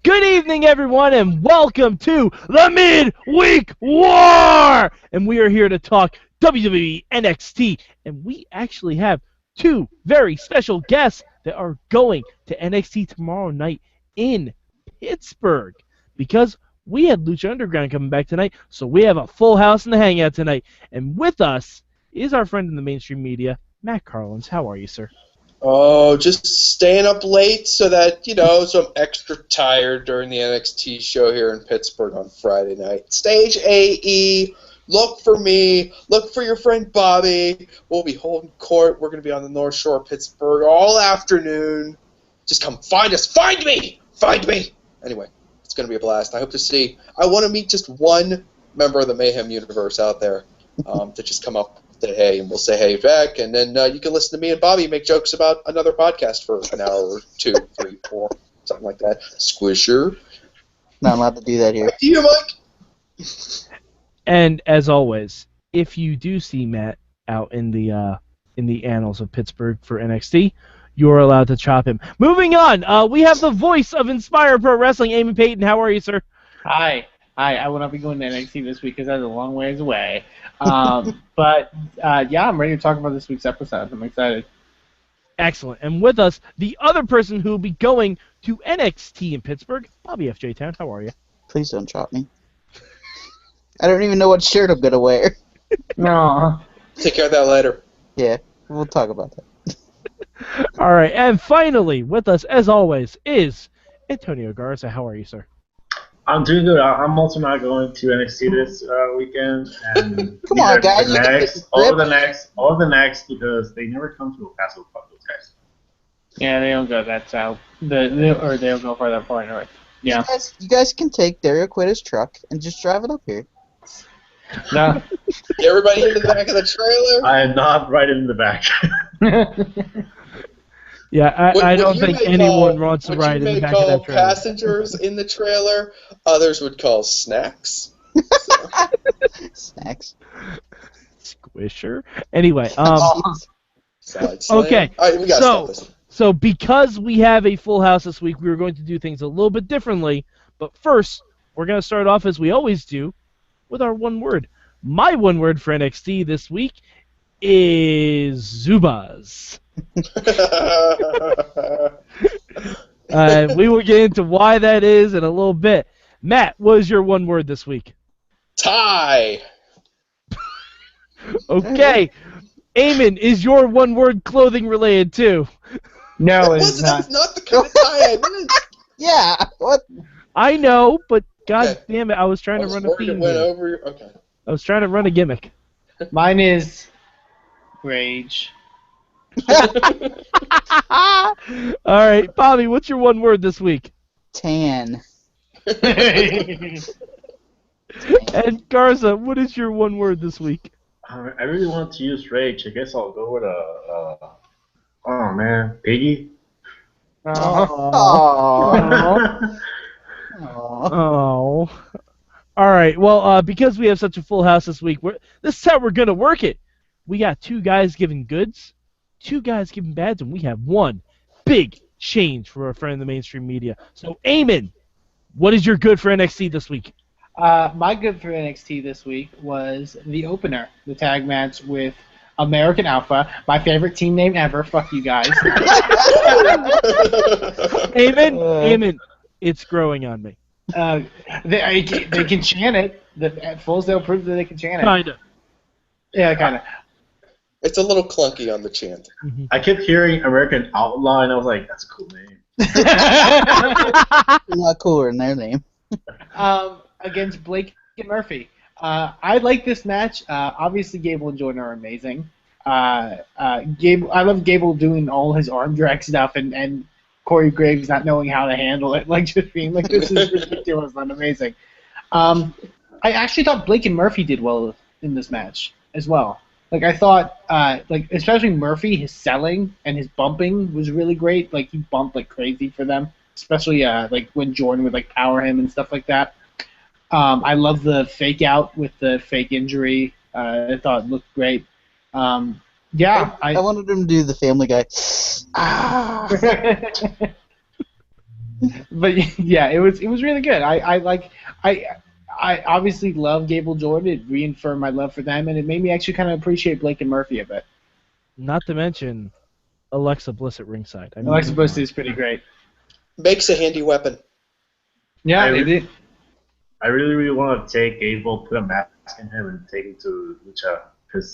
Good evening, everyone, and welcome to the Midweek War! And we are here to talk WWE NXT, and we actually have two very special guests that are going to NXT tomorrow night in Pittsburgh, because we had Lucha Underground coming back tonight, so we have a full house in the hangout tonight. And with us is our friend in the mainstream media, Matt Carlins. How are you, sir? Oh, just staying up late so that, so I'm extra tired during the NXT show here in Pittsburgh on Friday night. Stage AE, look for me, look for your friend Bobby. We'll be holding court. We're going to be on the North Shore of Pittsburgh all afternoon. Just come find us. Find me! Find me! Anyway, it's going to be a blast. I want to meet just one member of the Mayhem universe out there to just come up. Say hey, and we'll say hey back, and then you can listen to me and Bobby make jokes about another podcast for an hour or 2, 3, 4, something like that. Squisher. Not allowed to do that here. Back to you, Mike. And as always, if you do see Matt out in the annals of Pittsburgh for NXT, you're allowed to chop him. Moving on, we have the voice of Inspire Pro Wrestling, Eamon Paton. How are you, sir? Hi. I will not be going to NXT this week because that's a long ways away. But I'm ready to talk about this week's episode. I'm excited. Excellent. And with us, the other person who will be going to NXT in Pittsburgh, Bobby F JTown. How are you? Please don't chop me. I don't even know what shirt I'm going to wear. No. Take care of that later. Yeah, we'll talk about that. All right. And finally, with us, as always, is Tonio Garza. How are you, sir? I'm doing good. I'm also not going to NXT this weekend, and come on, guys! All the next, because they never come to El Paso. Fuck those guys. Yeah, they don't go that south. They don't go far that far north. Yeah. You guys can take Dario Quita's truck and just drive it up here. No. Get everybody into the back of the trailer. I am not right in the back. Yeah, I don't think anyone wants to ride in the back of that trailer. Passengers in the trailer, others would call snacks. Snacks. Squisher. Anyway, okay. All right, we gotta stop this. So because we have a full house this week, we were going to do things a little bit differently. But first, we're going to start off as we always do with our one word. My one word for NXT this week is Zubaz. We will get into why that is in a little bit. Matt, what is your one word this week? Tie. Okay. Eamon, is your one word clothing related too? No, it's not. That's not the kind of tie I meant. Yeah, what? I know, but god damn it, I was trying to run a theme. Okay. I was trying to run a gimmick. Mine is rage. All right, Bobby, what's your one word this week? Tan. And Garza, what is your one word this week? I really want to use rage. I guess I'll go with oh man, Piggy. Oh. Oh. All right. Well, because we have such a full house this week, this is how we're gonna work it. We got two guys giving goods, two guys giving bads, and we have one big change for our friend in the mainstream media. So, Eamon, what is your good for NXT this week? My good for NXT this week was the opener, the tag match with American Alpha, my favorite team name ever. Fuck you guys. Eamon, it's growing on me. They can chant it. At Fullsdale proved that they can chant it. Kinda. Yeah, kinda. It's a little clunky on the chant. Mm-hmm. I kept hearing American Outlaw, and I was like, that's a cool name. A lot cooler than their name. Against Blake and Murphy. I like this match. Obviously, Gable and Jordan are amazing. I love Gable doing all his arm drag stuff and Corey Graves not knowing how to handle it. Like, just being like, this is ridiculous and amazing. I actually thought Blake and Murphy did well in this match as well. Like, I thought, especially Murphy, his selling and his bumping was really great. Like, he bumped like crazy for them, especially when Jordan would like power him and stuff like that. I love the fake out with the fake injury. I thought it looked great. I wanted him to do the Family Guy. But yeah, it was really good. I obviously love Gable Jordan. It reaffirmed my love for them, and it made me actually kind of appreciate Blake and Murphy a bit. Not to mention Alexa Bliss at ringside. I mean, Alexa Bliss is pretty great. Makes a handy weapon. Yeah, I it did. I really, really want to take Gable, put a mask in him, and take him to Lucha. Because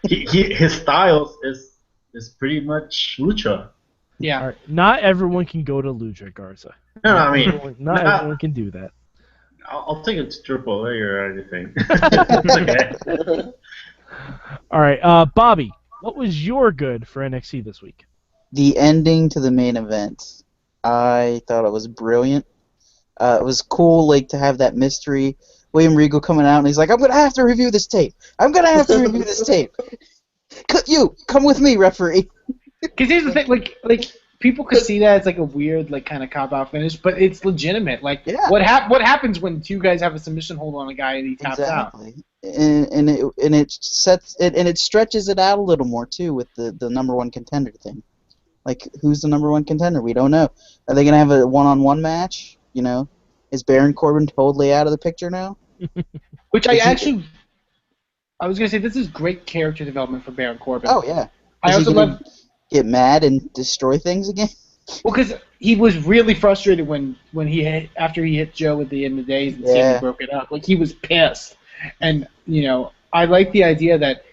his style is pretty much Lucha. Yeah. all right, not everyone can go to Lucha, Garza. No, I mean, Not everyone can do that. I'll take it to Triple A or anything. It's okay. All right, Bobby, what was your good for NXT this week? The ending to the main event, I thought it was brilliant. It was cool, like, to have that mystery. William Regal coming out and he's like, "I'm gonna have to review this tape. I'm gonna have to review this tape. Come with me, referee." Because here's the thing, like people could see that as like a weird, like kind of cop-out finish, but it's legitimate. Like, Yeah. what happens when two guys have a submission hold on a guy and he taps out? Exactly. And it stretches it out a little more too with the number one contender thing. Like, who's the number one contender? We don't know. Are they gonna have a one-on-one match? You know, is Baron Corbin totally out of the picture now? Which I was gonna say, this is great character development for Baron Corbin. Oh yeah. I Is he also gonna love. get mad and destroy things again. Well, because he was really frustrated when after he hit Joe at the end of the days and Sammy broke it up. Like, he was pissed, and I like the idea that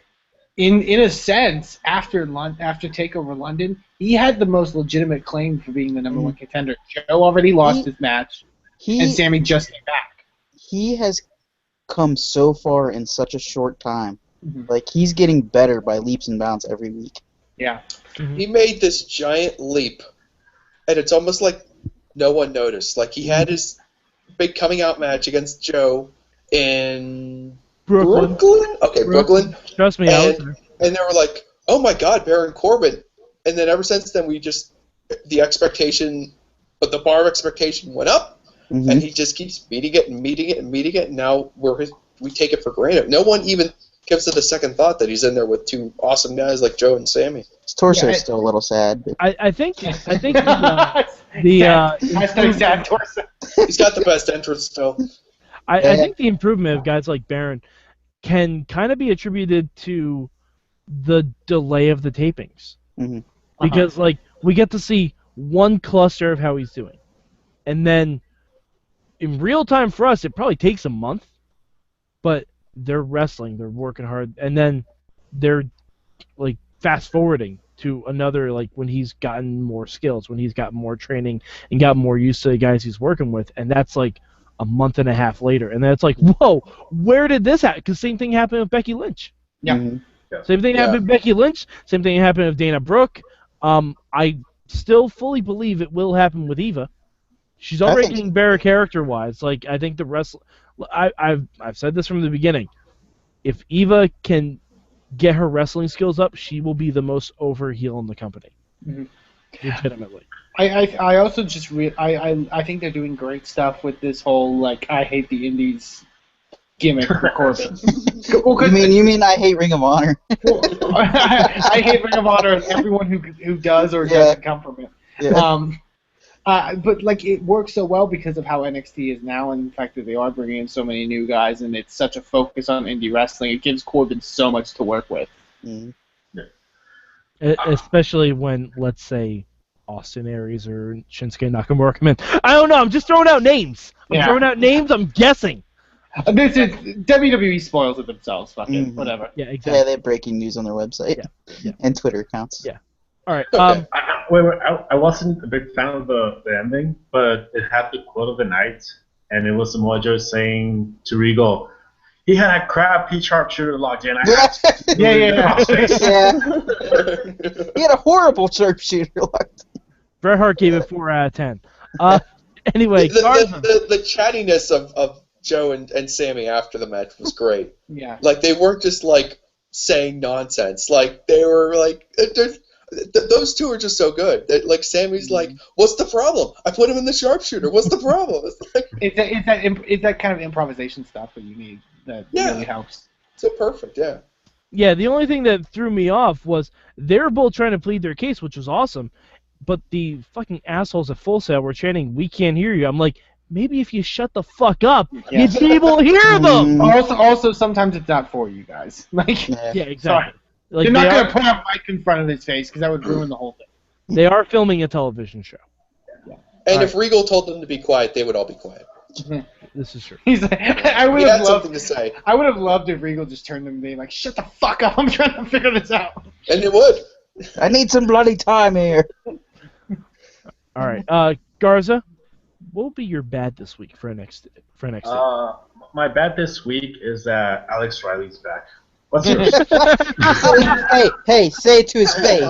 in a sense after Takeover London, he had the most legitimate claim for being the number one contender. Joe already lost his match, and Sammy just came back. He has come so far in such a short time. Mm-hmm. Like, he's getting better by leaps and bounds every week. Yeah. He made this giant leap, and it's almost like no one noticed. Like, he had his big coming out match against Joe in Brooklyn. Okay, Brooklyn. Trust me, I was there. And they were like, "Oh my God, Baron Corbin!" And then ever since then, the expectation, but the bar of expectation went up, and he just keeps meeting it and meeting it and meeting it. And now we take it for granted. No one even gives it a second thought that he's in there with two awesome guys like Joe and Sammy. His torso is still a little sad. But I think the Hashtag sad torso. He's got the best entrance still. I think the improvement of guys like Baron can kind of be attributed to the delay of the tapings. Because, like, we get to see one cluster of how he's doing. And then, in real time for us, it probably takes a month. But they're wrestling, they're working hard. And then they're, like, fast-forwarding to another, like, when he's gotten more skills, when he's got more training and got more used to the guys he's working with. And that's, like, a month and a half later. And then it's like, whoa, where did this happen? Because same thing happened with Becky Lynch. Yeah. Same thing happened with Becky Lynch. Same thing happened with Dana Brooke. I still fully believe it will happen with Eva. She's already getting better character-wise. Like, I think the wrestler... I've said this from the beginning. If Eva can get her wrestling skills up, she will be the most over heel in the company. Legitimately. I also just I think they're doing great stuff with this whole, like, I hate the indies gimmick for Corbin. You mean I hate Ring of Honor? I hate Ring of Honor and everyone who does or doesn't come from it. But, like, it works so well because of how NXT is now, and the fact that they are bringing in so many new guys, and it's such a focus on indie wrestling. It gives Corbin so much to work with. Especially when, let's say, Austin Aries or Shinsuke Nakamura come in. I don't know. I'm just throwing out names. I'm guessing. This is WWE spoils it themselves. Fucking whatever. Yeah, exactly. Yeah, they have breaking news on their website and Twitter accounts. Yeah. All right. I wasn't a big fan of the ending, but it had the quote of the night, and it was Samoa Joe saying to Regal, "He had a crappy sharpshooter locked in." Yeah. He had a horrible sharpshooter locked. Bret Hart gave it 4 out of 10. Anyway, the chattiness of Joe and Sammy after the match was great. Yeah. Like, they weren't just, like, saying nonsense. Like, they were, like... those two are just so good. Like, Sammy's like, "What's the problem? I put him in the sharpshooter. What's the problem?" It's that kind of improvisation stuff that you need that really helps. So perfect, yeah. Yeah, the only thing that threw me off was they were both trying to plead their case, which was awesome, but the fucking assholes at Full Sail were chanting, "We can't hear you." I'm like, maybe if you shut the fuck up, Yes. you'd be able to hear them. Also, sometimes it's not for you guys. Like, Yeah, exactly. Like, they're not going to put a mic in front of his face because that would ruin the whole thing. They are filming a television show. And if Regal told them to be quiet, they would all be quiet. This is true. He's like, I would He have had loved. something to say. I would have loved if Regal just turned them and being like, "Shut the fuck up! I'm trying to figure this out." And it would. I need some bloody time here. All right, Garza, what will be your bad this week for NXT? My bad this week is that Alex Riley's back. What's yours? hey, say it to his face.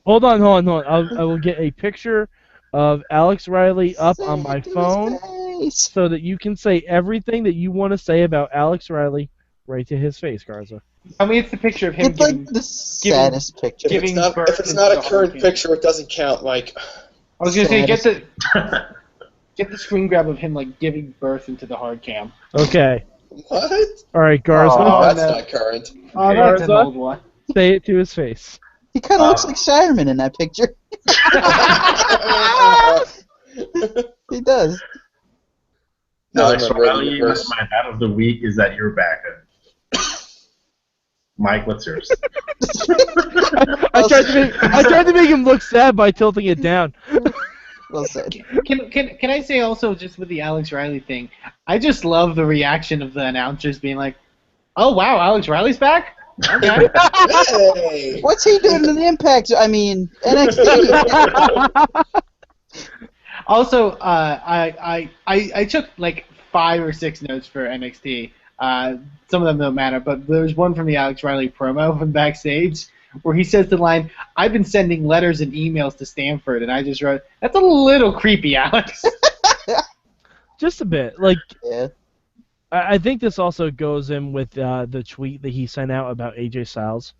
Hold on. I will get a picture of Alex Riley up on my phone so that you can say everything that you want to say about Alex Riley right to his face, Garza. I mean, it's the picture of him It's like the saddest picture. If it's not a current picture, it doesn't count, Mike. I was gonna say get the screen grab of him like giving birth into the hard cam. Okay. What? All right, Garza. Oh, that's not current. Oh, that's an old one. Say it to his face. He kind of looks like Shireman in that picture. He does. Alex Riley, my bad of the week is that you're back. Mike, what's yours? I tried to make him look sad by tilting it down. Well said. Can I say also, just with the Alex Riley thing, I just love the reaction of the announcers being like, "Oh wow, Alex Riley's back." Okay. Hey. What's he doing in Impact? I mean, NXT. Also, I took like 5 or 6 notes for NXT. Some of them don't matter, but there's one from the Alex Riley promo from backstage where he says the line, "I've been sending letters and emails to Stanford," and I just wrote, "That's a little creepy, Alex." Just a bit. Like, Yeah. I think this also goes in with the tweet that he sent out about AJ Styles.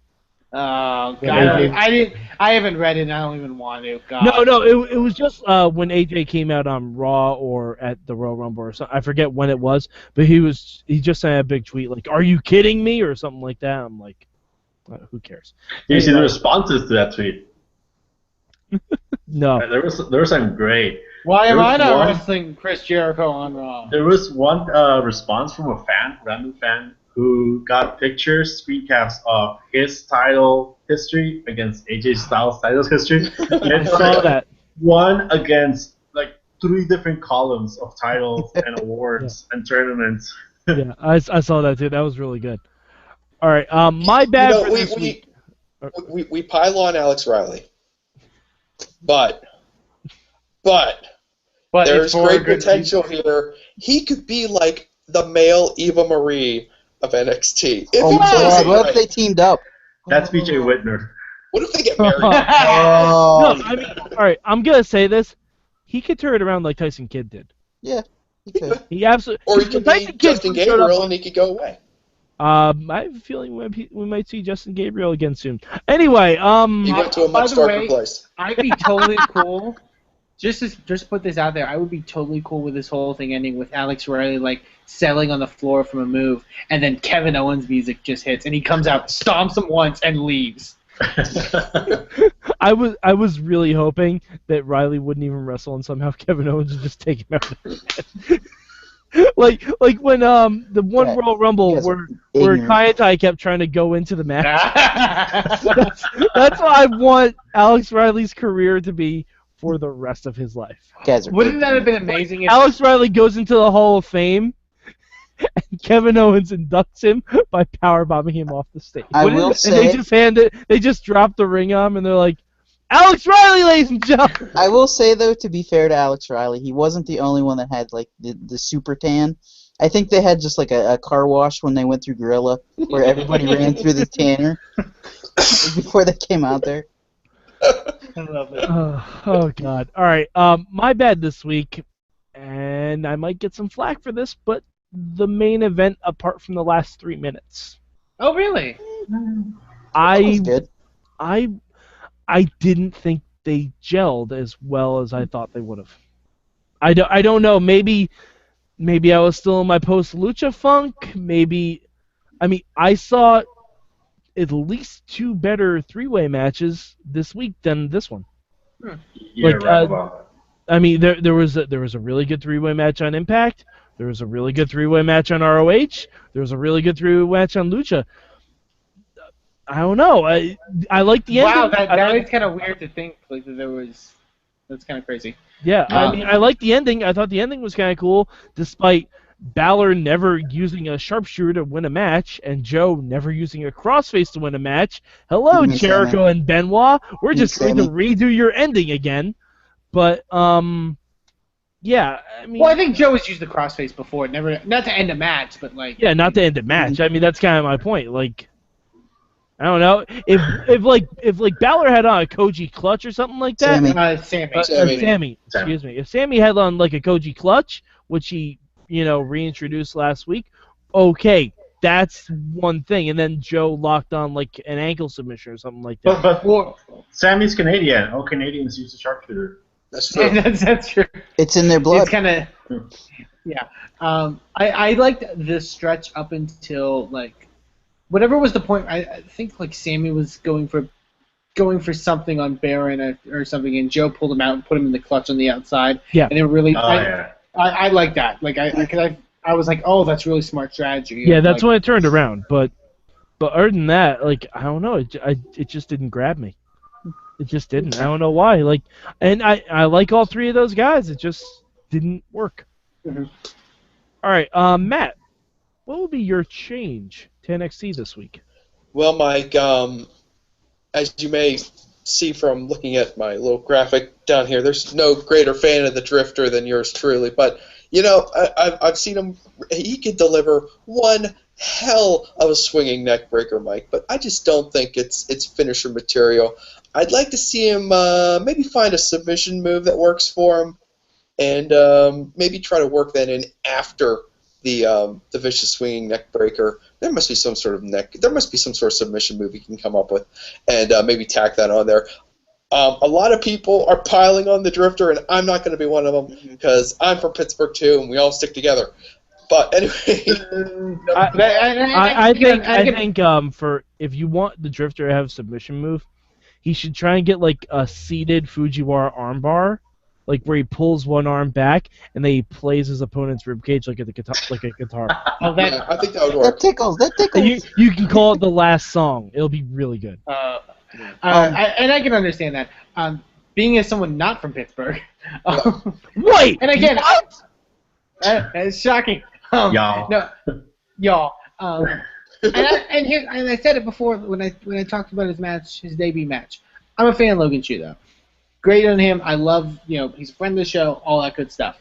Oh God, Yeah. I haven't read it, and I don't even want to. God. No, it was just when AJ came out on Raw or at the Royal Rumble or something. I forget when it was, but he just sent a big tweet like, "Are you kidding me?" or something like that. I'm like, who cares? You see the responses to that tweet? No. There was some great. Why am There was I not one- wrestling Chris Jericho on Raw? There was one response from a random fan, who got pictures, screen caps of his title history against AJ Styles' title history. I saw that. One against like 3 different columns of titles and awards and tournaments. Yeah, I saw that too. That was really good. All right, my bad for this week. We pile on Alex Riley, but there's great potential here. He could be like the male Eva Marie of NXT. If Oh he my does God! it What if right. they teamed up? That's BJ Whitner. What if they get married? Oh. No, I mean, all right, I'm gonna say this. He could turn it around like Tyson Kidd did. Yeah. He could. He absolutely. Or he could be Justin Gabriel and he could go away. I have a feeling we might see Justin Gabriel again soon. Anyway, He went to a by much the darker way, place. I'd be totally cool. Just put this out there. I would be totally cool with this whole thing ending with Alex Riley like selling on the floor from a move, and then Kevin Owens' music just hits, and he comes out, stomps him once, and leaves. I was really hoping that Riley wouldn't even wrestle, and somehow Kevin Owens would just take him out. like when the one Yeah, Royal Rumble you guys where are where ignorant. Kayatai kept trying to go into the match. That's what I want Alex Riley's career to be for the rest of his life. Guys are Wouldn't that have been amazing if Alex Riley goes into the Hall of Fame, and Kevin Owens inducts him by powerbombing him off the stage. I Wouldn't will it- and say. they just drop the ring on him, and they're like, Alex Riley, ladies and gentlemen. I will say though, to be fair to Alex Riley, he wasn't the only one that had like the super tan. I think they had just like a car wash when they went through Gorilla, where everybody ran through the tanner before they came out there. I love it. Oh God! All right, my bad this week, and I might get some flack for this, but the main event, apart from the last 3 minutes, Oh really? That was good. I didn't think they gelled as well as I thought they would have. I don't know. Maybe I was still in my post lucha funk. I saw at least 2 better 3-way matches this week than this one. You're Like, right about I mean, there was a really good three-way match on Impact. There was a really good three-way match on ROH. There was a really good three-way match on Lucha. I don't know. I like the ending. Wow, that is kind of weird to think like that there was. That's kind of crazy. Yeah, I mean, I like the ending. I thought the ending was kind of cool, despite Balor never using a sharpshooter to win a match, and Joe never using a crossface to win a match. Hello, You mean Jericho and Benoit. We're mean just going to Sammy. redo your ending again. But yeah, I mean, Well, I think Joe has used the crossface before, never not to end a match, but like. yeah, not to end the match. I mean, that's kind of my point. Like, I don't know if like Balor had on a Koji clutch or something like that. Sammy. Sammy. Sammy, excuse me. If Sammy had on like a Koji clutch, which he reintroduced last week, okay, that's one thing. And then Joe locked on like an ankle submission or something like that. But Sammy's Canadian. All Canadians use a sharpshooter. That's true. That's true. It's in their blood. It's kind of. Yeah. I liked this stretch up until like. Whatever was the point, I think like Sammy was going for something on Baron or something, and Joe pulled him out and put him in the clutch on the outside. Yeah. And it really, Yeah. I like that. Like I was like, oh, that's really smart strategy. Yeah, that's like, when it turned around. But other than that, like I don't know, it just didn't grab me. It just didn't. I don't know why. Like, and I like all three of those guys. It just didn't work. Mm-hmm. All right, Matt, what will be your change to NXT this week? Well, Mike, as you may see from looking at my little graphic down here, there's no greater fan of the Drifter than yours truly. But, I've seen him. He could deliver one hell of a swinging neck breaker, Mike, but I just don't think it's finisher material. I'd like to see him maybe find a submission move that works for him and maybe try to work that in after the vicious swinging neck breaker. There must be some sort of submission move he can come up with, and maybe tack that on there. A lot of people are piling on the Drifter, and I'm not going to be one of them because I'm from Pittsburgh too, and we all stick together. But anyway, I think for if you want the Drifter to have a submission move, he should try and get like a seated Fujiwara armbar, like where he pulls one arm back and then he plays his opponent's ribcage like a guitar. Oh, yeah, I think that would work. That tickles. You can call it the last song. It'll be really good. I can understand that. Being as someone not from Pittsburgh. Wait. And again, what? It's shocking. Y'all. No, y'all. And I said it before when I talked about his debut match. I'm a fan of Logan Chu though. Great on him. I love he's a friend of the show, all that good stuff.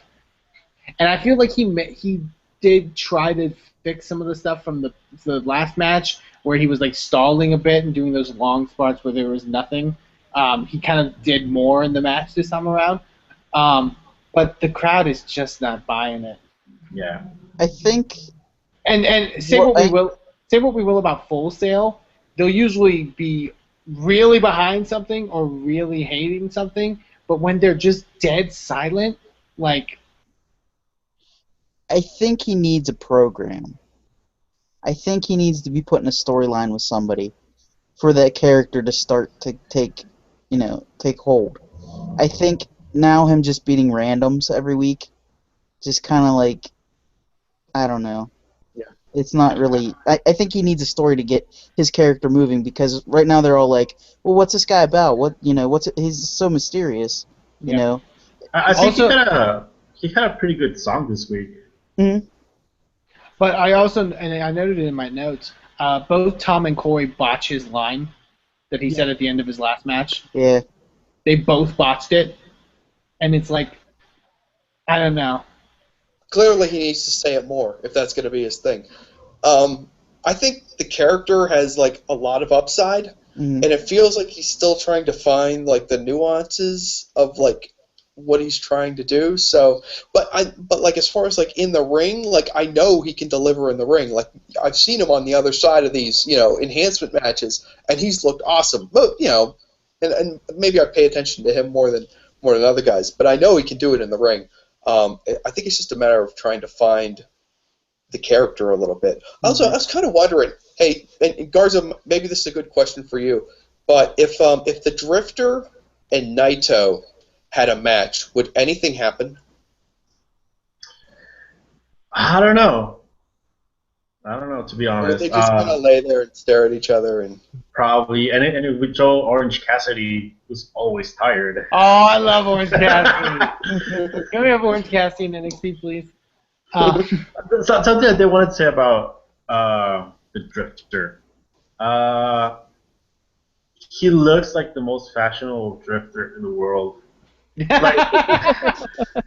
And I feel like he did try to fix some of the stuff from the last match where he was like stalling a bit and doing those long spots where there was nothing. He kind of did more in the match this time around. But the crowd is just not buying it. Yeah. I think. And say what we will about Full Sail, they'll usually be really behind something or really hating something, but when they're just dead silent, like. I think he needs a program. I think he needs to be put in a storyline with somebody for that character to start to take hold. I think now him just beating randoms every week, just kind of like, I don't know. Yeah. It's not really. I think he needs a story to get his character moving because right now they're all like, well, what's this guy about? He's so mysterious, you know. I think he had a pretty good song this week. Mm-hmm. But I also, and I noted it in my notes, both Tom and Corey botch his line that he said at the end of his last match. Yeah. They both botched it, and it's like, I don't know. Clearly, he needs to say it more if that's going to be his thing. I think the character has like a lot of upside, and it feels like he's still trying to find like the nuances of like what he's trying to do. So, but like as far as like in the ring, like I know he can deliver in the ring. Like I've seen him on the other side of these enhancement matches, and he's looked awesome. But and maybe I pay attention to him more than other guys, but I know he can do it in the ring. I think it's just a matter of trying to find the character a little bit. Also, I was kind of wondering, hey, and Garza, maybe this is a good question for you, but if the Drifter and Naito had a match, would anything happen? I don't know. To be Or would honest. they just kind of lay there and stare at each other? And Probably. And with Joe Orange Cassidy, who's always tired. Oh, I love Orange Cassidy. Can we have Orange Cassidy in NXT, please? Something that they wanted to say about the Drifter. He looks like the most fashionable Drifter in the world.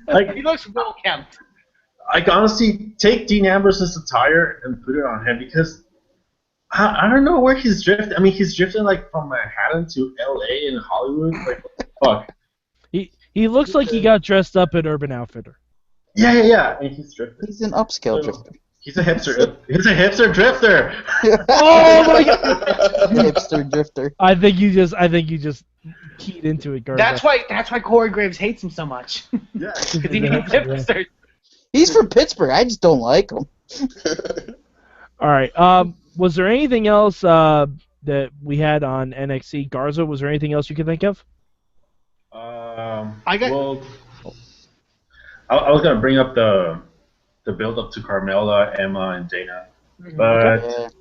Like He looks well kept. Like, honestly, take Dean Ambrose's attire and put it on him, because I don't know where he's drifting. I mean, he's drifting like from Manhattan to L.A. and Hollywood. Like, what the fuck? He looks like he got dressed up at Urban Outfitter. Yeah. And he's drifting. He's an upscale drifter. He's a hipster. He's a hipster drifter. Oh my god! Hipster drifter. I think you just keyed into it, Garza. That's why Corey Graves hates him so much. Yeah. Because he hates hipsters. He's from Pittsburgh. I just don't like him. All right. Was there anything else that we had on NXT? Garza, was there anything else you could think of? I was gonna bring up the build up to Carmella, Emma, and Dana, but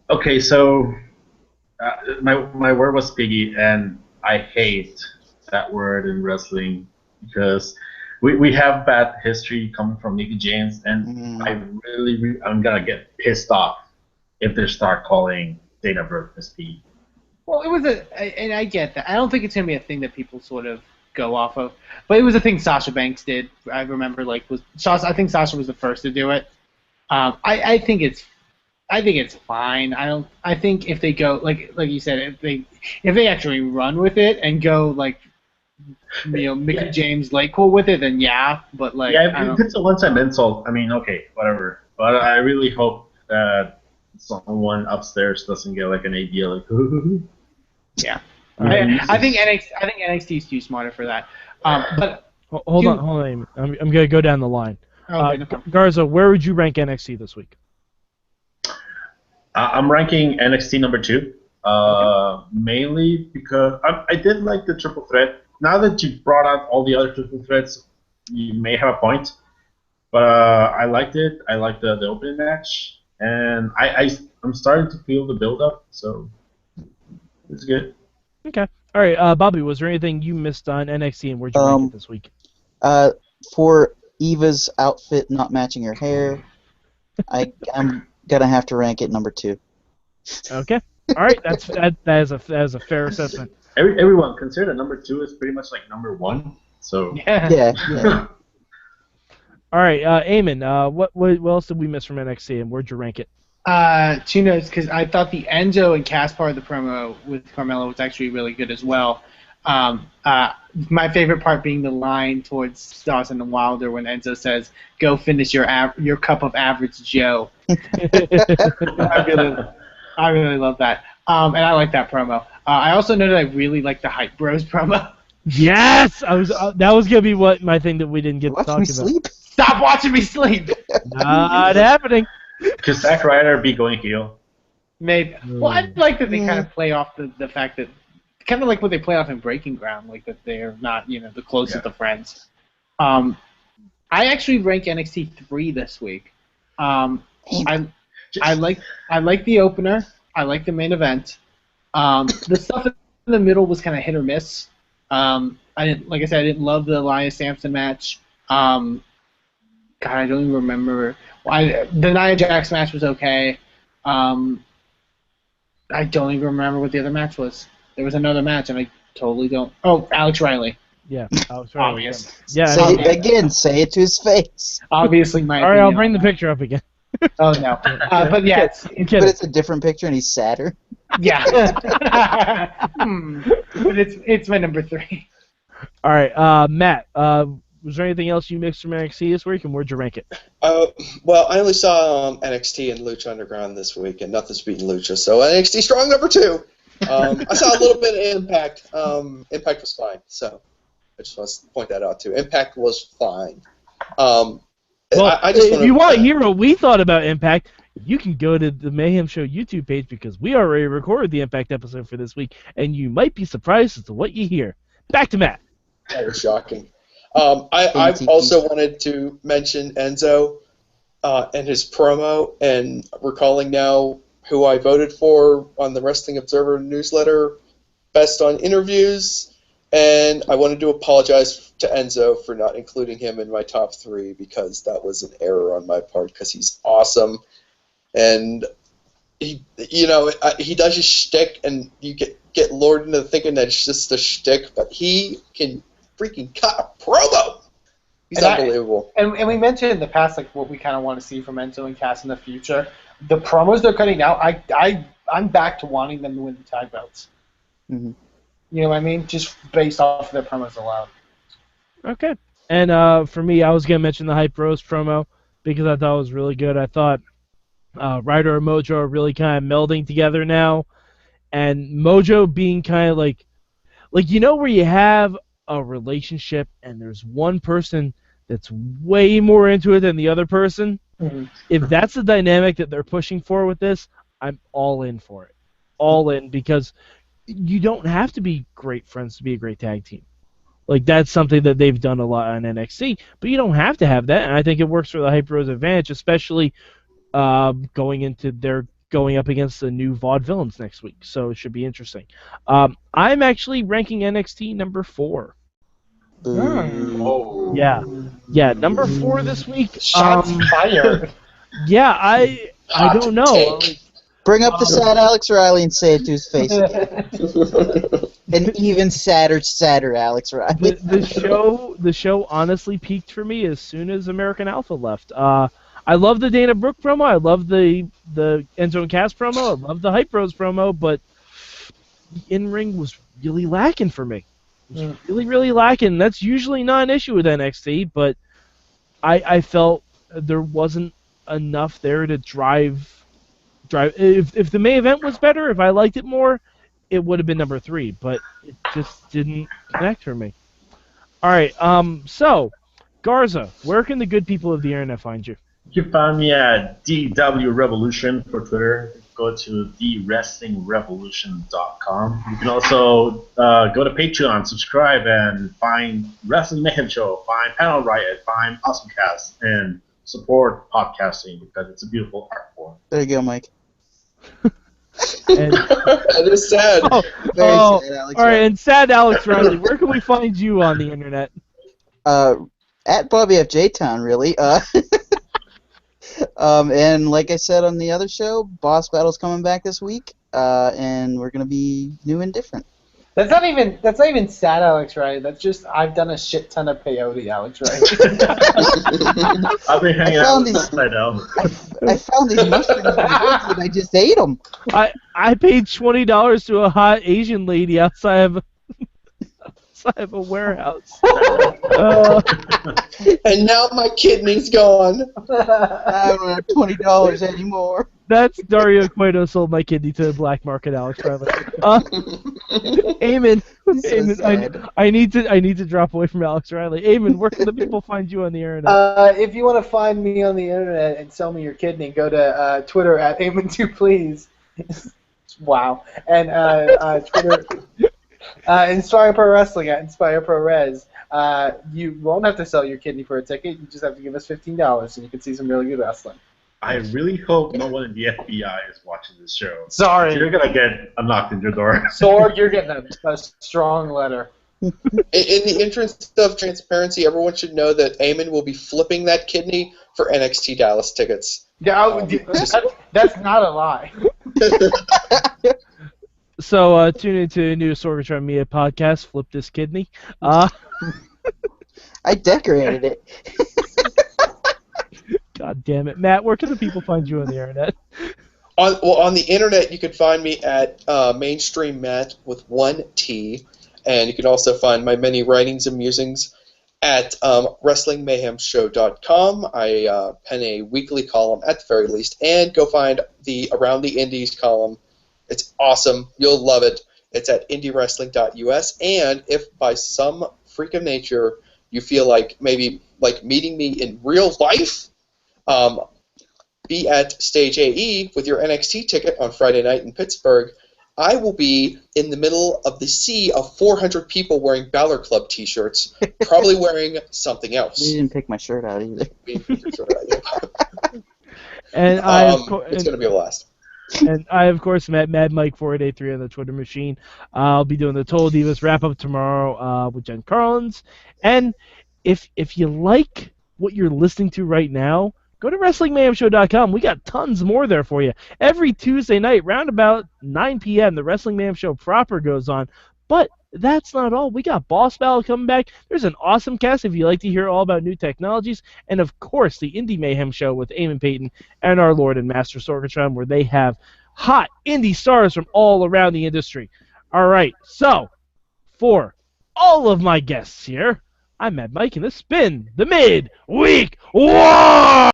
okay. So my word was Piggy, and I hate that word in wrestling because we have bad history coming from Mickey James, and I'm gonna get pissed off if they start calling Dana Brooke Miss Piggy. Well, it was and I get that. I don't think it's gonna be a thing that people sort of go off of, but it was a thing Sasha Banks did. I remember, I think Sasha was the first to do it. I think it's fine. I think if they go like you said, if they actually run with it and go Mickey James cool with it, then yeah. But if it's a one-time insult, I mean, okay, whatever. But I really hope that someone upstairs doesn't get an ABL yeah. I think NXT is too smarter for that. But hold on, Amy. I'm gonna go down the line. Okay, Garza, where would you rank NXT this week? I'm ranking NXT number 2, mainly because I did like the triple threat. Now that you've brought out all the other triple threats, you may have a point. But I liked it. I liked the opening match, and I'm starting to feel the build-up, so it's good. Okay. All right, Bobby, was there anything you missed on NXT, and where'd you rank it this week? For Eva's outfit not matching her hair, I'm gonna have to rank it number 2. Okay. All right, that is a fair assessment. Everyone consider that number 2 is pretty much like number 1. So Yeah. All right, Eamon, what else did we miss from NXT, and where'd you rank it? 2 notes, because I thought the Enzo and Cass part of the promo with Carmella was actually really good as well. My favorite part being the line towards Dawson and Wilder when Enzo says, "Go finish your cup of average Joe." I really love that, and I like that promo. I also know that I really like the Hype Bros promo. Yes, that was gonna be my thing that we didn't get to talk about. Sleep? Stop watching me sleep. Not happening. Could Zack Ryder be going heel? Maybe. Well, I like that they kind of play off the fact that, kind of like what they play off in Breaking Ground, like that they're not, the closest of friends. I actually rank NXT 3 this week. I like the opener. I like the main event. The stuff in the middle was kind of hit or miss. I didn't love the Elias Sampson match. God, I don't even remember. The Nia Jax match was okay. I don't even remember what the other match was. There was another match, and I totally don't. Oh, Alex Riley. Yeah, Alex Riley. Obvious. Yeah. Say it to his face. Obviously, my. All right, I'll bring the picture up again. Oh no, but yeah, but it's a different picture, and he's sadder. Yeah. But it's my number 3. All right, Matt. Was there anything else you mixed from NXT this week, and where'd you rank it? Well, I only saw NXT and Lucha Underground this week, and nothing's beating Lucha, so NXT strong number 2. I saw a little bit of Impact. Impact was fine, so I just want to point that out too. Impact was fine. Well, if you want to hear what we thought about Impact, you can go to the Mayhem Show YouTube page because we already recorded the Impact episode for this week, and you might be surprised as to what you hear. Back to Matt. That was shocking. I also wanted to mention Enzo and his promo, and recalling now who I voted for on the Wrestling Observer newsletter, best on interviews, and I wanted to apologize to Enzo for not including him in my top 3 because that was an error on my part because he's awesome, and he does his shtick, and you get lured into thinking that it's just a shtick, but he can freaking cut a promo. He's unbelievable. And we mentioned in the past like what we kind of want to see from Enzo and Cass in the future. The promos they're cutting now, I'm back to wanting them to win the tag belts. Mm-hmm. You know what I mean? Just based off of their promos alone. Okay. And for me, I was going to mention the Hype Bros promo because I thought it was really good. I thought Ryder and Mojo are really kind of melding together now. And Mojo being kind of like where you have a relationship and there's one person that's way more into it than the other person. Mm-hmm. If that's the dynamic that they're pushing for with this, I'm all in for it. All in, because you don't have to be great friends to be a great tag team. Like, that's something that they've done a lot on NXT, but you don't have to have that, and I think it works for the Hype Bros advantage, especially going up against the new Vaudevillains next week, so it should be interesting. I'm actually ranking NXT number 4. Oh. Yeah, number 4 this week. Shots fired. Yeah, I don't know. Bring up the sad Alex Riley and say it to his face again. An even sadder Alex Riley. The show honestly peaked for me as soon as American Alpha left. I love the Dana Brooke promo. I love the Enzo and Cass promo. I love the Hype Bros promo, but the in-ring was really lacking for me. It was really, really lacking. That's usually not an issue with NXT, but I felt there wasn't enough there to drive. If the main event was better, if I liked it more, it would have been number 3, but it just didn't connect for me. All right, so Garza, where can the good people of the internet find you? You can find me at DW Revolution for Twitter. Go to thewrestlingrevolution.com. You can also go to Patreon, subscribe, and find Wrestling Mayhem Show, find Panel Riot, find AwesomeCast, and support podcasting because it's a beautiful art form. There you go, Mike. That is sad. Very sad, Alex. All right, and sad Alex Riley, where can we find you on the internet? At Bobby F JTown, really. And like I said on the other show, Boss Battle's coming back this week, and we're gonna be new and different. That's not even sad, Alex Riley. That's just I've done a shit ton of peyote, Alex Riley. I've been hanging out with this, I know. I found these mushrooms in the woods and I just ate them. I paid $20 to a hot Asian lady outside of a warehouse. And now my kidney's gone. I don't have $20 anymore. That's Dario Cueto sold my kidney to the black market, Alex Riley. Eamon, I need to drop away from Alex Riley. Eamon, where can the people find you on the internet? If you want to find me on the internet and sell me your kidney, go to Twitter at Eamon2Please. Wow. And Twitter, Inspire Pro Wrestling at Inspire Pro Res. You won't have to sell your kidney for a ticket. You just have to give us $15 and you can see some really good wrestling. I really hope no one in the FBI is watching this show. Sorry. You're going to get a knock on your door. Sorg, you're getting a strong letter. In the interest of transparency, everyone should know that Eamon will be flipping that kidney for NXT Dallas tickets. Yeah, that's not a lie. So tune into the new Sorgatron Media podcast, Flip This Kidney. I decorated it. God damn it. Matt, where can the people find you on the internet? On the internet, you can find me at Mainstream Matt with 1 T, and you can also find my many writings and musings at WrestlingMayhemShow.com. I pen a weekly column at the very least, and go find the Around the Indies column. It's awesome. You'll love it. It's at IndieWrestling.us, and if by some freak of nature you feel like maybe like meeting me in real life, be at Stage AE with your NXT ticket on Friday night in Pittsburgh, I will be in the middle of the sea of 400 people wearing Balor Club t-shirts, probably wearing something else. We didn't pick my shirt out either. And it's going to be a blast. And I, of course, met Mad Mike 4883 on the Twitter machine. I'll be doing the Total Divas wrap-up tomorrow with Jen Carlins. And if you like what you're listening to right now, go to WrestlingMayhemShow.com. We got tons more there for you. Every Tuesday night, round about 9 p.m., the Wrestling Mayhem Show proper goes on. But that's not all. We got Boss Battle coming back. There's an awesome cast if you like to hear all about new technologies. And, of course, the Indie Mayhem Show with Eamon Paton and our Lord and Master Sorgatron, where they have hot indie stars from all around the industry. All right, so for all of my guests here, I'm Mad Mike, and this has been the Midweek War!